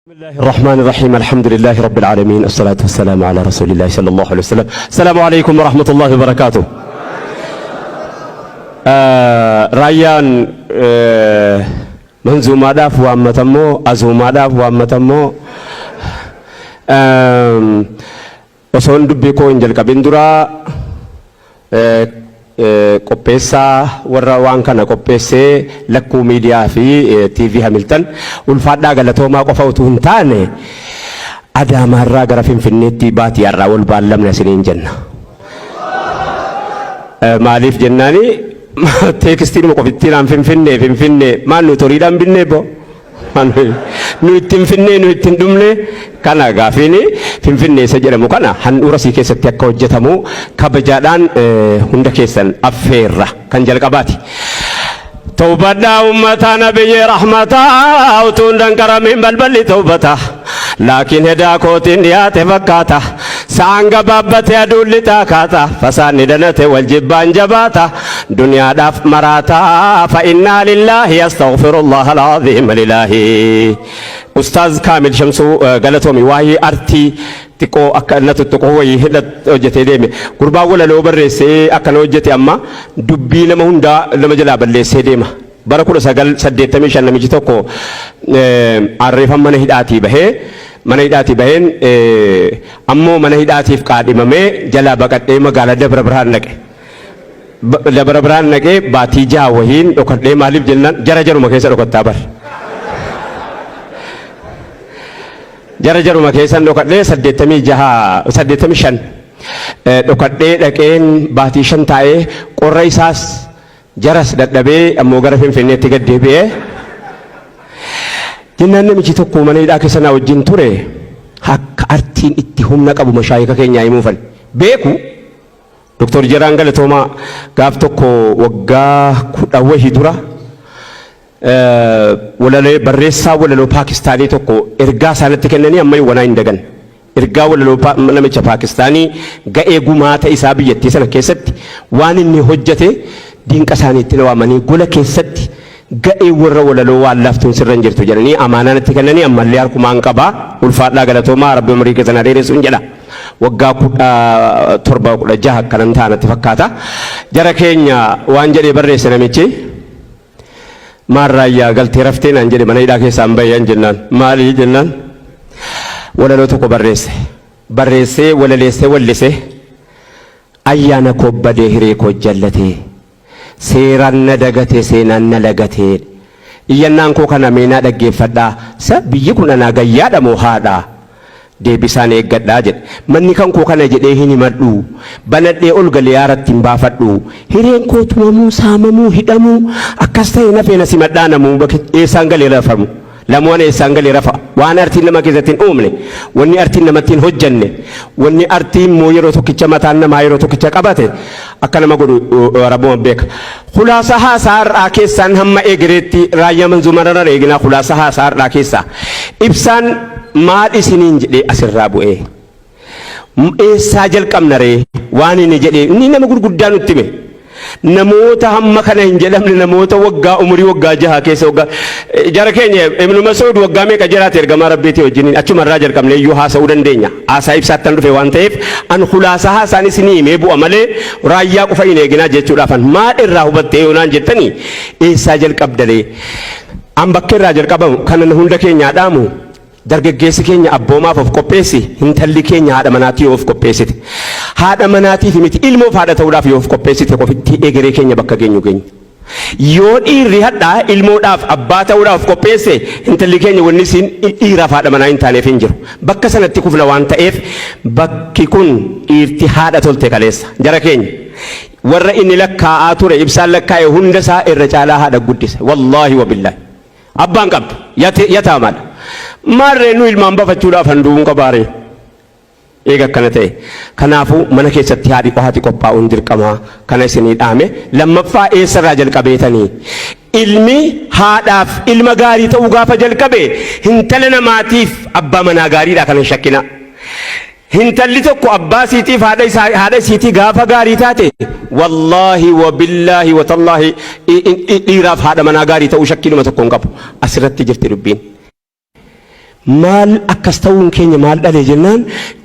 بسم الله الرحمن الرحيم الحمد لله رب العالمين الصلاة والسلام على رسول الله صلى الله عليه وسلم السلام عليكم ورحمة الله وبركاته رايان منزوما داف وامتمو ازوما داف وامتمو وصون دبيكو انجل كبندرا qopheessaa warra waan kana qopheessee lakkuu miidiyaa fi TV Hamilton ulfaadhaa galatoomaa qofa utuu hin taane Adaamaarraa gara Finfinneetti baatiyyaarraa wal baallamna isiniin jenna. Maaliif jennaani teekstiin qofittiin Finfinnee maal nu toriidhaan binnee bo nu ittiin Finfinnee nu ittiin dhumne kana gaafiini Finfinnee isa jedhamu kana handhuura sii keessatti akka hojjetamu kabajaadhaan hunda keessan affeerra kan jalqabaati. Tawbadhaa uummataa nabiyyee rahmataa utuun danqaramiin balballi tawbataa laakiin hedaa kootiin dhiyaate fakkaata sa'aan gabaabbatee aduun lixaa kaata fasaanni danate wal jibbaan jabaata duniyaadhaaf maraataa fa'innaa lillaahi astaghfirullah al'aziim lilaahi. Ustaaz Kaamil Shamsuu galatoomi waa'ee artii xiqqoo akka inni tuttuqoo wayii hojjetee deeme gurbaan walaloo barreessee akkana hojjete amma dubbii nama hundaa nama jalaa balleessee deema. Bara 1985 namichi tokko arreeffama mana hidhaatii bahee mana hidhaatii baheen ammoo mana hidhaatiif qaadhimamee jalaa baqadhee magaalaa Dabra Birhaan dhaqe. Dabra Birhaan dhaqee baatii jaha wahiin dhokadhee maaliif jennaan jaruma keessa dhokattaa bar. Jaruma keessan dhokadhee 85 dhokadhee dhaqeen baatii 5 taa'ee qorra isaas jaras dadhabee ammoo gara Finfinneetti gad deebi'ee jennaan namichi tokko mana hidhaa keessa na wajjin ture akka artiin itti humna qabu mashaayika keenya himuufan beeku Dr. Jiraan Galatoomaa gaaf tokko waggaa 10 wahii dura walaloo barreessaa walaloo Paakistaanii tokko ergaa isaanitti kennanii amma wanaa hin dagan ergaa walaloo namicha Paakistaanii ga'ee gumaata isaa biyyattii sana keessatti waan inni hojjete dinqa isaaniitti waamanii gola keessatti ga'ee warra walaloo waan laaftuun sirra hin jirtu jedhanii amaanaan itti kennanii ammallee harkumaan qabaa ulfaadhaa galatoomaa rabbi umrii keessan dheeressuun jedha. Waggaa 17-16 akkanan ta'anitti fakkaata. Jara keenya waan jedhee barreesse namichi maarraayyaa galtee raftee naan jedhe mana hidhaa keessaan bayyaan jennaan maalii jennaan walaloo tokko barreessee walaleessee wallise ayyaana koo badee hiree koo jallatee seeraan na dagatee seenaan na lagatee iyyannaan koo kana meenaa dhaggeeffadhaa sa biyyi kun anaa gayyaadha moo haadhaa deebisaan eeggadhaa jedhe manni kan koo kana jedhee hin himadhu banadhee ol galee yaaratti hin baafadhu hireen koo tumamuu saamamuu hidhamuu akkas ta'e nafeena simadhaa namuu eessaan galee rafamu lamoon eessaan galee rafa waan artiin nama keessatti hin uumne wanni artiin namatti hin hojjanne wanni artiin moo yeroo tokkicha mataan namaa yeroo tokkicha qabate akka nama godhu rabbuun beeka. Khulaasa haasaa har'aa keessaan hamma eegireetti raayyaa manzuumarra eeginaa khulaasa haasaa har'aa keessaa ibsaan maal isiniin jedhee asirraa bu'ee eessaa jalqabna ree waan inni jedhee inni nama gurguddaa nutti hime namoota hamma kana hin jedhamne namoota waggaa umurii waggaa 6 keessa waggaa jara keenya Ibnu Mas'uud waggaa meeqa jiraate ergamaa rabbiitii wajjin achumarraa jalqabne iyyuu haasa'uu dandeenya haasaa ibsaattan dhufe waan ta'eef an khulaasaa haasaan isinii himee bu'a malee raayyaa qofa hin eeginaa jechuudhaafan maal irraa hubattee yoonaan jettanii eessaa jalqabdalee an bakkeerraa jalqabamu kana hunda keenyaa dhaamu dargaggeessi keenya abboomaaf of qopheessi intalli keenya haadha manaatii of qopheessite haadha manaatiif miti ilmoof haadha ta'uudhaaf yoo of qopheessite qofitti egeree keenya bakka geenyu yoo dhiirri hadhaa ilmoodhaaf abbaa ta'uudhaaf of qopheesse intalli keenya wanni siin dhiiraaf haadha manaa hin taaneef hin jiru bakka sanatti kufna waan ta'eef bakki kun dhiirti haadha tolte kaleessa jara keenya warra inni lakkaa'aa ture ibsaan lakkaa'e hunda isaa irra caalaa haadha guddise wallaahi wabillaahi abbaan qabdu yataamaadha. Maarree nu ilmaan bafachuudhaaf handuun qabaare eega akkana ta'e kanaafuu mana keessatti haati qophaa'uun dirqamaa kana isinii dhaame lammaffaa eessarraa jalqabeetanii ilmi haadhaaf ilma gaarii ta'uu gaafa jalqabe hintala namaatiif abbaa manaa gaariidha kana hin shakkina hintalli tokko abbaa siitiif haadha siitii gaafa gaarii taate wallaahi wabillaahi watallaahi dhiiraaf haadha manaa gaarii ta'uu shakkiinuma tokko hin qabu asirratti jirti dubbiin. maal akkas ta'uun keenya maal dhale jennaan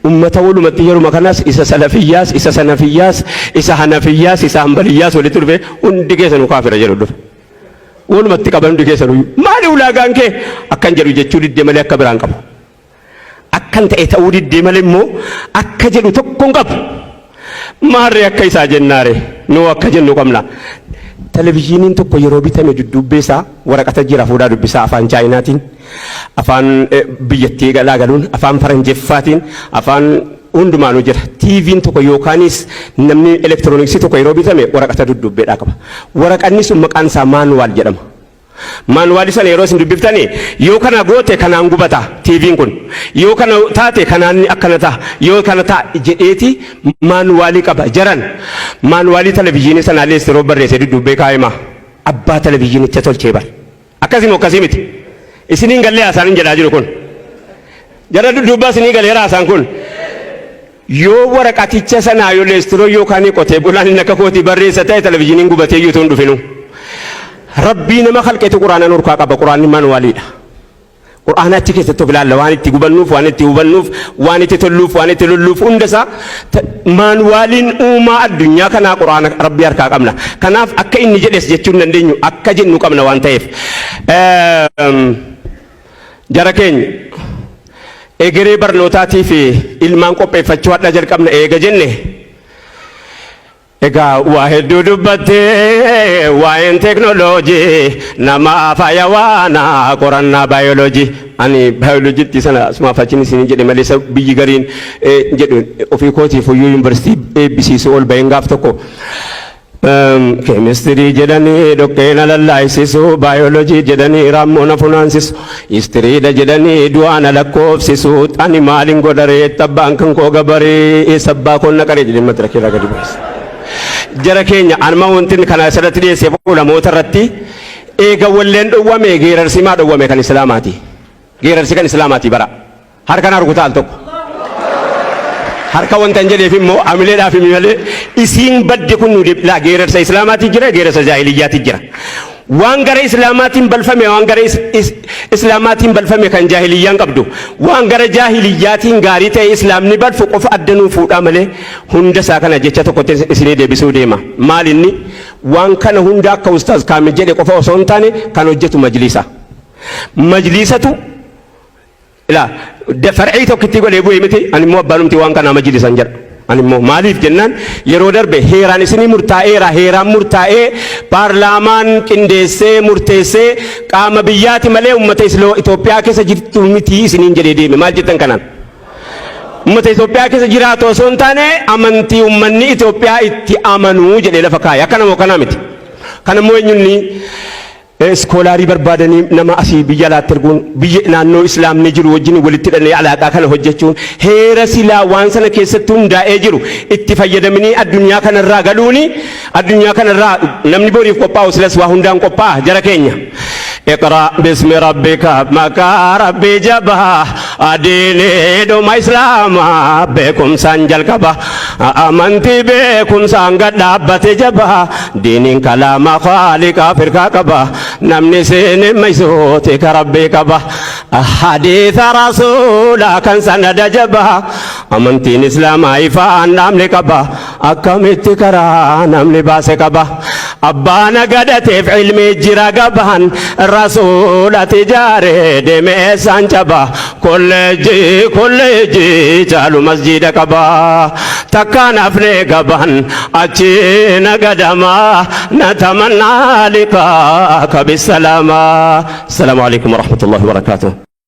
ummata walumatti yeruma kanas isa salafiyyaas isa sanafiyyaas isa hanafiyyaas isa hanbaliyyaas walitti dhufe hundi keessanuu kaafira jedhu dhufe walumatti qaban hundi keessanuu maali ulaagaan kee akkan jedhu jechuu diddee malee akka biraan qabu akkan ta'e ta'uu diddee malee immoo akka jedhu tokko hin qabu maarree akka isaa jennaare nuu akka jennu qabna televizyiiniin tokko yeroo bitame dudduubbeesaa waraqata jira fuudhaa dubbisaa afaan chaayinaatiin afaan biyyattii galaa galuun afaan faranjeeffaatiin afaan hundumaanuu jira tiiviin tokko yookaanis namni elektirooniksii tokko yeroo bitame waraqata dudduubbeedhaa qaba waraqanni sun maqaan isaa maanuwaal jedhama maanuwaali sana yeroo isin dubbiftanii yoo kana goote kanaan gubata tiiviin kun yoo kana taate kanaan akkana ta'a yoo kana ta'a jedheeti maanuwaalii qaba jaran maanuwaalii televizyiinii sanaallee yeroo barreesse dudduubbee kaa'ima abbaa televizyiinicha tolchee bar akkasii akkasii miti isiniin gallee haasaan jedhaa jiru kun jara dudduubbaa isinii galee haasaan kun yoo waraqaticha sanaa yoo leestiroo yookaan qotee bulaan inni akka kootii barreessa ta'e televizyiiniin gubatee iyyuu ta'uun dhufinu. Rabbii nama khalqeetu quraana nurkaa qaba quraanni maanuwaaliidha quraana achi keessatti of ilaalla waan itti gubannuuf waan itti hubannuuf waan itti tolluuf waan itti lolluuf hundasaa maanuwaaliin uumaa addunyaa kanaa quraana rabbii harkaa qabna kanaaf akka inni jedhes jechuu hin dandeenyu akka jennu qabna waan ta'eef jara keenya egeree barnootaatii fi ilmaan qopheeffachuu hadha jalqabna eega jenne egaa waa hedduu dubbattee waa'een teeknooloojii nama faayawaana qorannaa baayoloojii ani baayoloojiitti sana asumaaf achiin isin jedhe malee biyyi gariin jedhu ofii kootiif iyyuu yuunivarsiitii eebbisiisuu ol baheen gaaf tokko keemistirii jedhanii dhoqqeena lallaayisisu baayoloojii jedhanii raammoona funaansisu istiriidha jedhanii du'aana lakkoofsisu ani maaliin godharee tabbaan kan koo gabaree sabbaa koonna qaree jedhee madirakii irraa gadi bu'eessa. Jara keenya anuma wantin kana asirratti dhiyeessee ulamoota irratti eega walleen dhowwame geerarsi maa dhowwame kan islaamaati geerarsi kan islaamaati bara harkaan arguta al tokko harka wanta jedheef immoo amileedhaaf malee isiin badde kun la geerarsa islaamaati jira geerarsa jaahiliyyaati jira waan gara islaamaatiin balfame waan gara islaamaatiin balfame kan jaahiliyyaan qabdu waan gara jaahiliyyaatiin gaarii ta'e islaamni balfu qofa addanuu fuudhaa malee hunda isaa kana jecha tokkotti isinii deebisuu deema maal inni waan kana hunda akka ustaaz kaamil jedhe qofa osoo hin taane kan hojjetu majlisatu ila far'ii tokkitti godhee bu'ee miti ani immoo abbaanumti waan kana majlisan jedha ani immoo maaliif jennaan yeroo darbe heeraan isinii murtaa'eera heeraan murtaa'ee paarlaamaan qindeessee murteessee qaama biyyaati malee ummata Itoophiyaa keessa jirtu miti isiniin jedhee deeme maal jettan kanaan ummata Itoophiyaa keessa jiraatu osoo hin taane amantii ummanni Itoophiyaa itti amanuu jedhee lafa kaa'e akkana moo kanaa miti kanammoo eenyunni iskoolaarii barbaadanii nama asii biyya alaatti erguun biyya naannoo islaamni jiru wajjin walitti hidhannee alaaqaa kana hojjechuun heera silaa waan sana keessatti hundaa'ee jiru itti fayyadamanii addunyaa kanarraa galuuni addunyaa kanarraa namni boriif qophaa'u silas waa hundaan qophaa'a jara keenya. اقرأ باسم ربك مكا ربي جبا أديني دوم إسلام بكم سنجل كبا أمنتي بكم سنجل دابت جبا دين كلام خالق فرقا كبا نمني سين ميسوتي كربي كبا حديث رسول كان سند جبا أمنتي إسلام إفان نمني كبا أكمت كرا نمني باس كبا أبانا قدت في علمي جرا قبان رسول تجاري دمي سانجبا كل جي جالو مسجد كبا تكان أفني قبان أجينا قدما نتمنى لقاك بالسلامة. السلام عليكم ورحمة الله وبركاته.